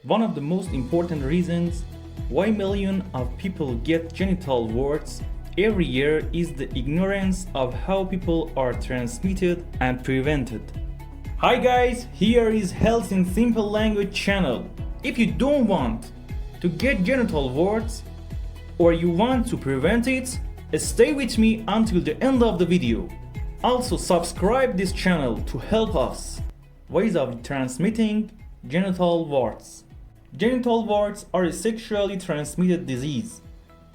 One of the most important reasons why millions of people get genital warts every year is the ignorance of how people are transmitted and prevented. Hi guys, here is Health in Simple Language channel. If you don't want to get genital warts or you want to prevent it, stay with me until the end of the video. Also subscribe this channel to help us. Ways of transmitting genital warts. Genital warts are a sexually transmitted disease,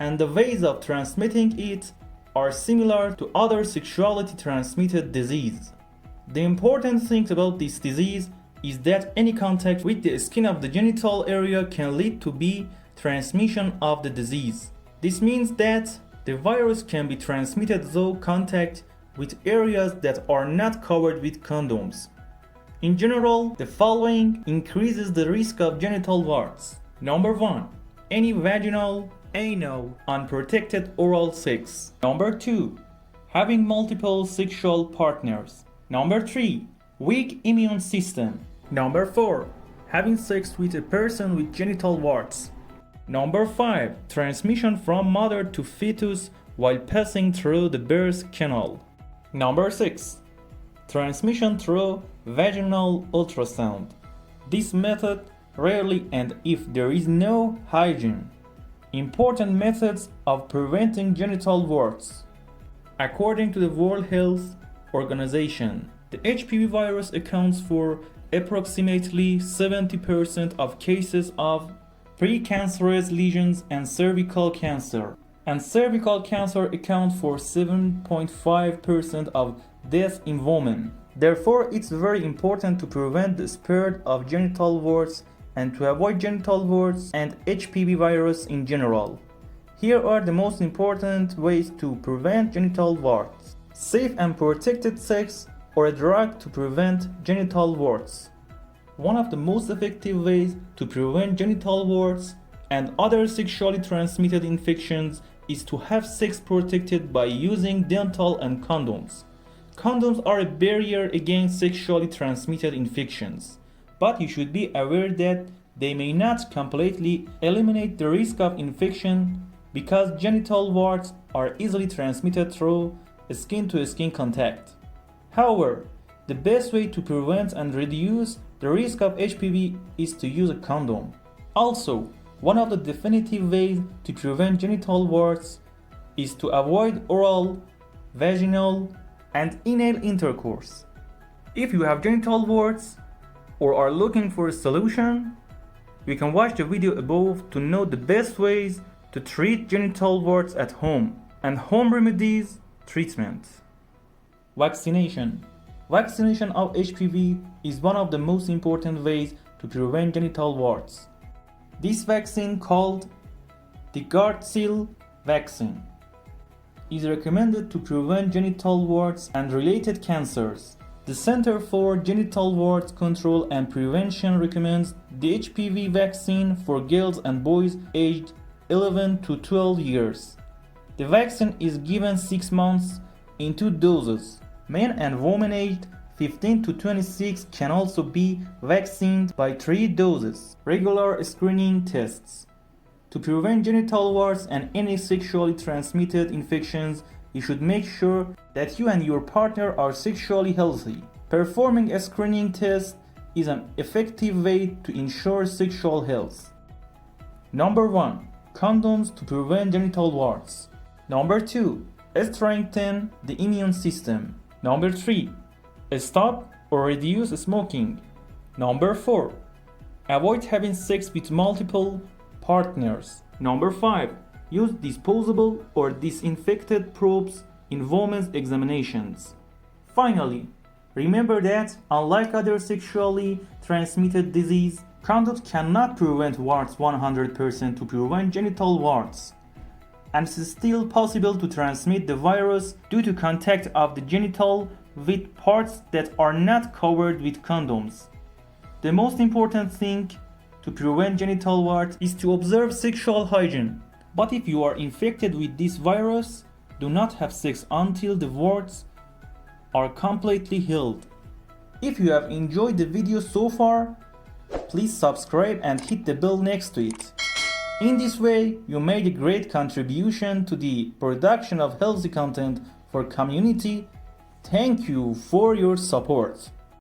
and the ways of transmitting it are similar to other sexually transmitted disease. The important thing about this disease is that any contact with the skin of the genital area can lead to the transmission of the disease. This means that the virus can be transmitted through contact with areas that are not covered with condoms. In general, the following increases the risk of genital warts. Number 1. Any vaginal, anal, unprotected oral sex. Number 2. Having multiple sexual partners. Number 3. Weak immune system. Number 4. Having sex with a person with genital warts. Number 5. Transmission from mother to fetus while passing through the birth canal. Number 6. Transmission through vaginal ultrasound. This method rarely and if there is no hygiene. Important methods of preventing genital warts. According to the World Health Organization, the HPV virus accounts for approximately 70% of cases of precancerous lesions and cervical cancer. And cervical cancer accounts for 7.5% of deaths in women. Therefore, it's very important to prevent the spread of genital warts and to avoid genital warts and HPV virus in general. Here are the most important ways to prevent genital warts. Safe and protected sex or a drug to prevent genital warts. One of the most effective ways to prevent genital warts and other sexually transmitted infections is to have sex protected by using dental and condoms. Condoms are a barrier against sexually transmitted infections, but you should be aware that they may not completely eliminate the risk of infection because genital warts are easily transmitted through skin-to-skin contact. However, the best way to prevent and reduce the risk of HPV is to use a condom. Also, one of the definitive ways to prevent genital warts is to avoid oral, vaginal, and anal intercourse. If you have genital warts or are looking for a solution, you can watch the video above to know the best ways to treat genital warts at home and home remedies treatment. Vaccination. Vaccination of HPV is one of the most important ways to prevent genital warts. This vaccine, called the Gardasil vaccine, is recommended to prevent genital warts and related cancers. The Center for Genital Warts Control and Prevention recommends the HPV vaccine for girls and boys aged 11 to 12 years. The vaccine is given 6 months in 2 doses. Men and women aged 15 to 26 can also be vaccinated by 3 doses. Regular screening tests. To prevent genital warts and any sexually transmitted infections, you should make sure that you and your partner are sexually healthy. Performing a screening test is an effective way to ensure sexual health. Number 1. Condoms to prevent genital warts. Number 2. Strengthen the immune system. Number 3. Stop or reduce smoking. Number 4. Avoid having sex with multiple partners. Number 5. Use disposable or disinfected probes in women's examinations. Finally, remember that unlike other sexually transmitted disease, condoms cannot prevent warts 100% to prevent genital warts. And it is still possible to transmit the virus due to contact of the genital with parts that are not covered with condoms. The most important thing to prevent genital warts is to observe sexual hygiene. But if you are infected with this virus, do not have sex until the warts are completely healed. If you have enjoyed the video so far, please subscribe and hit the bell next to it. In this way, you made a great contribution to the production of healthy content for community. Thank you for your support.